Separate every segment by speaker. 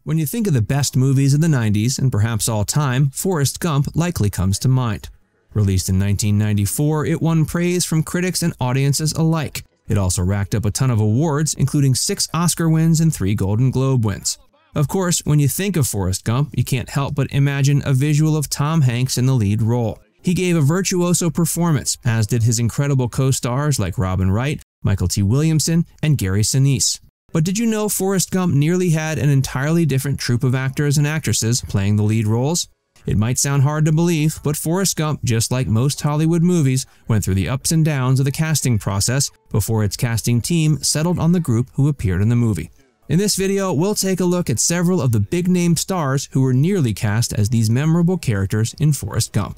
Speaker 1: When you think of the best movies of the 90s, and perhaps all time, Forrest Gump likely comes to mind. Released in 1994, it won praise from critics and audiences alike. It also racked up a ton of awards, including 6 Oscar wins and 3 Golden Globe wins. Of course, when you think of Forrest Gump, you can't help but imagine a visual of Tom Hanks in the lead role. He gave a virtuoso performance, as did his incredible co-stars like Wright, Mykelti Williamson, and Gary Sinise. But did you know Forrest Gump nearly had an entirely different troupe of actors and actresses playing the lead roles? It might sound hard to believe, but Forrest Gump, just like most Hollywood movies, went through the ups and downs of the casting process before its casting team settled on the group who appeared in the movie. In this video, we'll take a look at several of the big-name stars who were nearly cast as these memorable characters in Forrest Gump.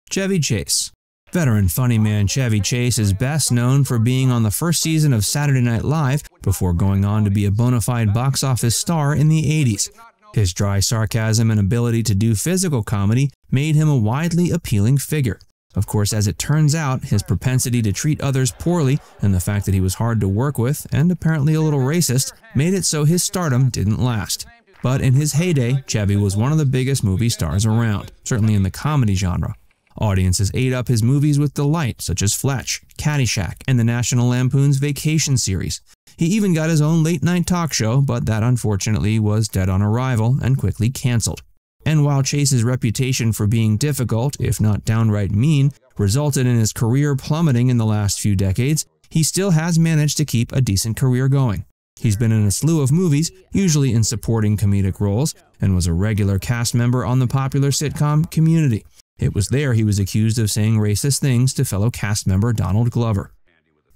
Speaker 1: Chevy Chase. Veteran funny man Chevy Chase is best known for being on the first season of Saturday Night Live before going on to be a bona fide box office star in the 80s. His dry sarcasm and ability to do physical comedy made him a widely appealing figure. Of course, as it turns out, his propensity to treat others poorly and the fact that he was hard to work with and apparently a little racist made it so his stardom didn't last. But in his heyday, Chevy was one of the biggest movie stars around, certainly in the comedy genre. Audiences ate up his movies with delight, such as Fletch, Caddyshack, and the National Lampoon's Vacation series. He even got his own late-night talk show, but that unfortunately was dead on arrival and quickly canceled. And while Chase's reputation for being difficult, if not downright mean, resulted in his career plummeting in the last few decades, he still has managed to keep a decent career going. He's been in a slew of movies, usually in supporting comedic roles, and was a regular cast member on the popular sitcom Community. It was there he was accused of saying racist things to fellow cast member Donald Glover.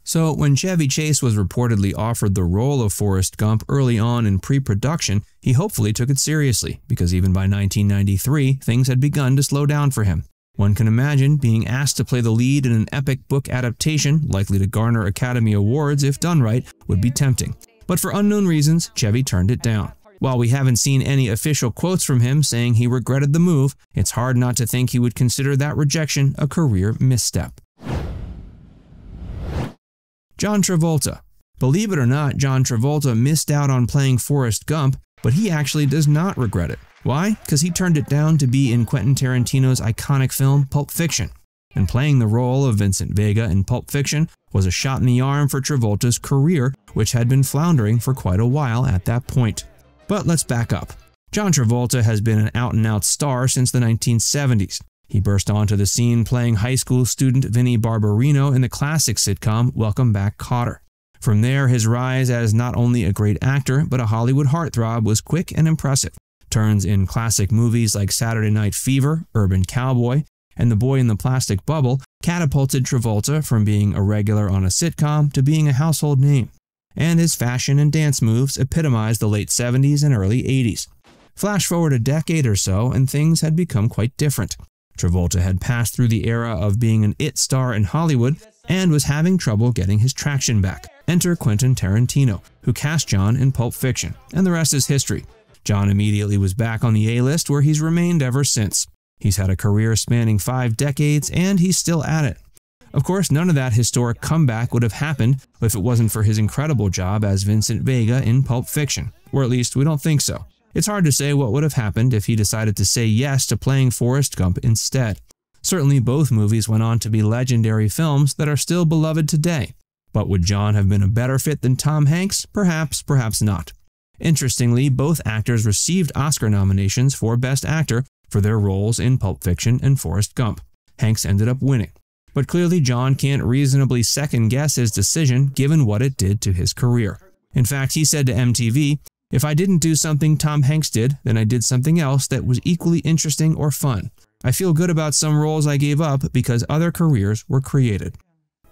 Speaker 1: So when Chevy Chase was reportedly offered the role of Forrest Gump early on in pre-production, he hopefully took it seriously, because even by 1993, things had begun to slow down for him. One can imagine being asked to play the lead in an epic book adaptation, likely to garner Academy Awards if done right, would be tempting. But for unknown reasons, Chevy turned it down. While we haven't seen any official quotes from him saying he regretted the move, it's hard not to think he would consider that rejection a career misstep. John Travolta. Believe it or not, John Travolta missed out on playing Forrest Gump, but he actually does not regret it. Why? Because he turned it down to be in Quentin Tarantino's iconic film Pulp Fiction. And playing the role of Vincent Vega in Pulp Fiction was a shot in the arm for Travolta's career, which had been floundering for quite a while at that point. But let's back up. John Travolta has been an out-and-out star since the 1970s. He burst onto the scene playing high school student Vinnie Barbarino in the classic sitcom Welcome Back, Kotter. From there, his rise as not only a great actor, but a Hollywood heartthrob was quick and impressive. Turns in classic movies like Saturday Night Fever, Urban Cowboy, and The Boy in the Plastic Bubble catapulted Travolta from being a regular on a sitcom to being a household name. And his fashion and dance moves epitomized the late 70s and early 80s. Flash forward a decade or so, and things had become quite different. Travolta had passed through the era of being an it star in Hollywood and was having trouble getting his traction back. Enter Quentin Tarantino, who cast John in Pulp Fiction, and the rest is history. John immediately was back on the A-list, where he's remained ever since. He's had a career spanning 5 decades, and he's still at it. Of course, none of that historic comeback would have happened if it wasn't for his incredible job as Vincent Vega in Pulp Fiction, or at least we don't think so. It's hard to say what would have happened if he decided to say yes to playing Forrest Gump instead. Certainly both movies went on to be legendary films that are still beloved today. But would John have been a better fit than Tom Hanks? Perhaps, perhaps not. Interestingly, both actors received Oscar nominations for Best Actor for their roles in Pulp Fiction and Forrest Gump. Hanks ended up winning. But clearly John can't reasonably second-guess his decision given what it did to his career. In fact, he said to MTV, "If I didn't do something Tom Hanks did, then I did something else that was equally interesting or fun. I feel good about some roles I gave up because other careers were created."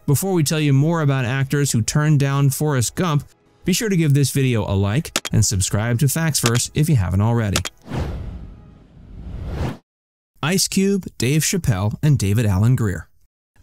Speaker 1: Before we tell you more about actors who turned down Forrest Gump, be sure to give this video a like and subscribe to Facts Verse if you haven't already. Ice Cube, Dave Chapelle, and David Allan Grier.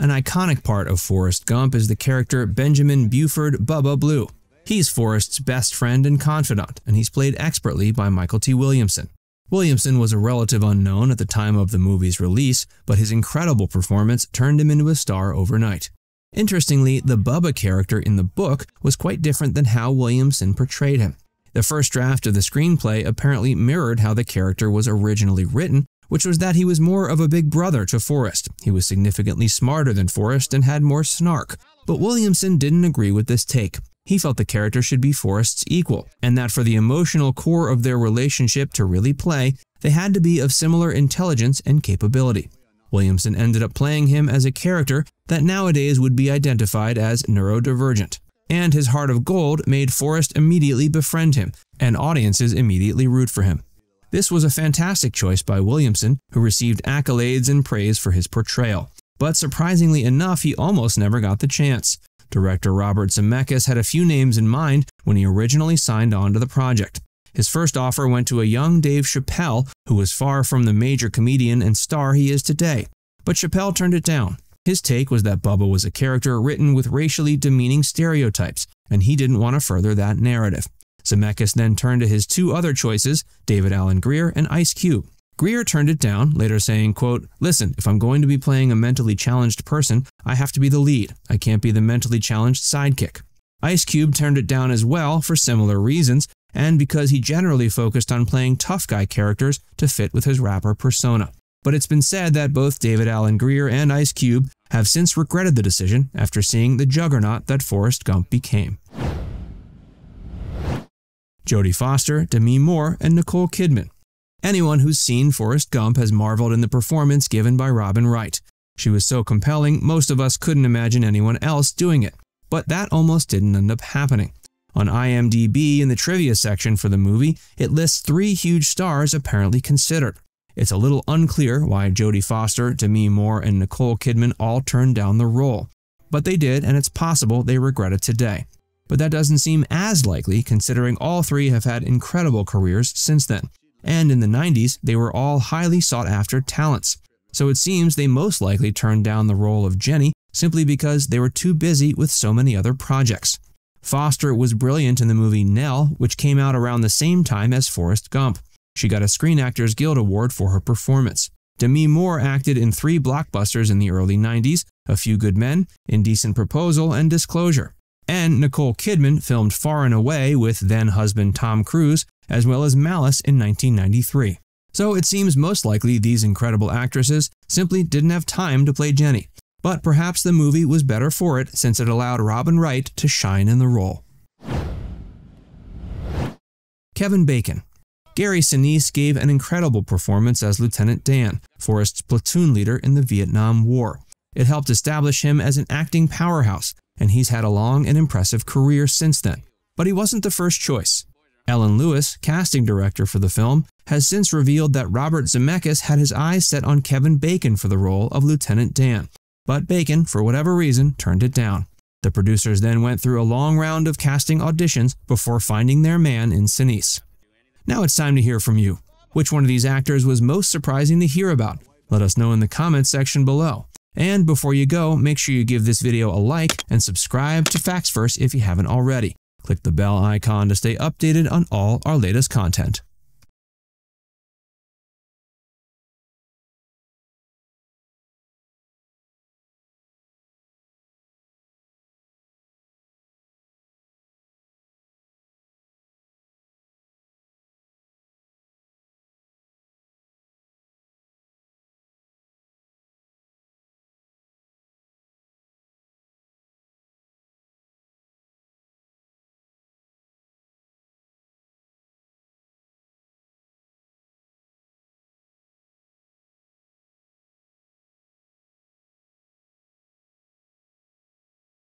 Speaker 1: An iconic part of Forrest Gump is the character Benjamin Buford Bubba Blue. He's Forrest's best friend and confidant, and he's played expertly by Mykelti Williamson. Williamson was a relative unknown at the time of the movie's release, but his incredible performance turned him into a star overnight. Interestingly, the Bubba character in the book was quite different than how Williamson portrayed him. The first draft of the screenplay apparently mirrored how the character was originally written, which was that he was more of a big brother to Forrest. He was significantly smarter than Forrest and had more snark. But Williamson didn't agree with this take. He felt the character should be Forrest's equal, and that for the emotional core of their relationship to really play, they had to be of similar intelligence and capability. Williamson ended up playing him as a character that nowadays would be identified as neurodivergent. And his heart of gold made Forrest immediately befriend him, and audiences immediately root for him. This was a fantastic choice by Williamson, who received accolades and praise for his portrayal. But surprisingly enough, he almost never got the chance. Director Robert Zemeckis had a few names in mind when he originally signed on to the project. His first offer went to a young Dave Chapelle, who was far from the major comedian and star he is today. But Chapelle turned it down. His take was that Bubba was a character written with racially demeaning stereotypes, and he didn't want to further that narrative. Zemeckis then turned to his two other choices, David Allen Grier and Ice Cube. Grier turned it down, later saying, quote, "Listen, if I'm going to be playing a mentally challenged person, I have to be the lead. I can't be the mentally challenged sidekick." Ice Cube turned it down as well for similar reasons, and because he generally focused on playing tough guy characters to fit with his rapper persona. But it's been said that both David Allen Grier and Ice Cube have since regretted the decision after seeing the juggernaut that Forrest Gump became. Jodie Foster, Demi Moore, and Nicole Kidman. Anyone who's seen Forrest Gump has marveled in the performance given by Robin Wright. She was so compelling, most of us couldn't imagine anyone else doing it. But that almost didn't end up happening. On IMDb, in the trivia section for the movie, it lists 3 huge stars apparently considered. It's a little unclear why Jodie Foster, Demi Moore, and Nicole Kidman all turned down the role. But they did, and it's possible they regret it today. But that doesn't seem as likely considering all 3 have had incredible careers since then. And in the 90s, they were all highly sought-after talents. So it seems they most likely turned down the role of Jenny simply because they were too busy with so many other projects. Foster was brilliant in the movie Nell, which came out around the same time as Forrest Gump. She got a Screen Actors Guild Award for her performance. Demi Moore acted in 3 blockbusters in the early 90s, A Few Good Men, Indecent Proposal, and Disclosure. And Nicole Kidman filmed Far and Away with then-husband Tom Cruise, as well as Malice in 1993. So it seems most likely these incredible actresses simply didn't have time to play Jenny. But perhaps the movie was better for it since it allowed Robin Wright to shine in the role. Kevin Bacon. Gary Sinise gave an incredible performance as Lieutenant Dan, Forrest's platoon leader in the Vietnam War. It helped establish him as an acting powerhouse, and he's had a long and impressive career since then. But he wasn't the first choice. Ellen Lewis, casting director for the film, has since revealed that Robert Zemeckis had his eyes set on Kevin Bacon for the role of Lieutenant Dan. But Bacon, for whatever reason, turned it down. The producers then went through a long round of casting auditions before finding their man in Sinise. Now it's time to hear from you. Which one of these actors was most surprising to hear about? Let us know in the comments section below. And before you go, make sure you give this video a like and subscribe to Facts First if you haven't already. Click the bell icon to stay updated on all our latest content.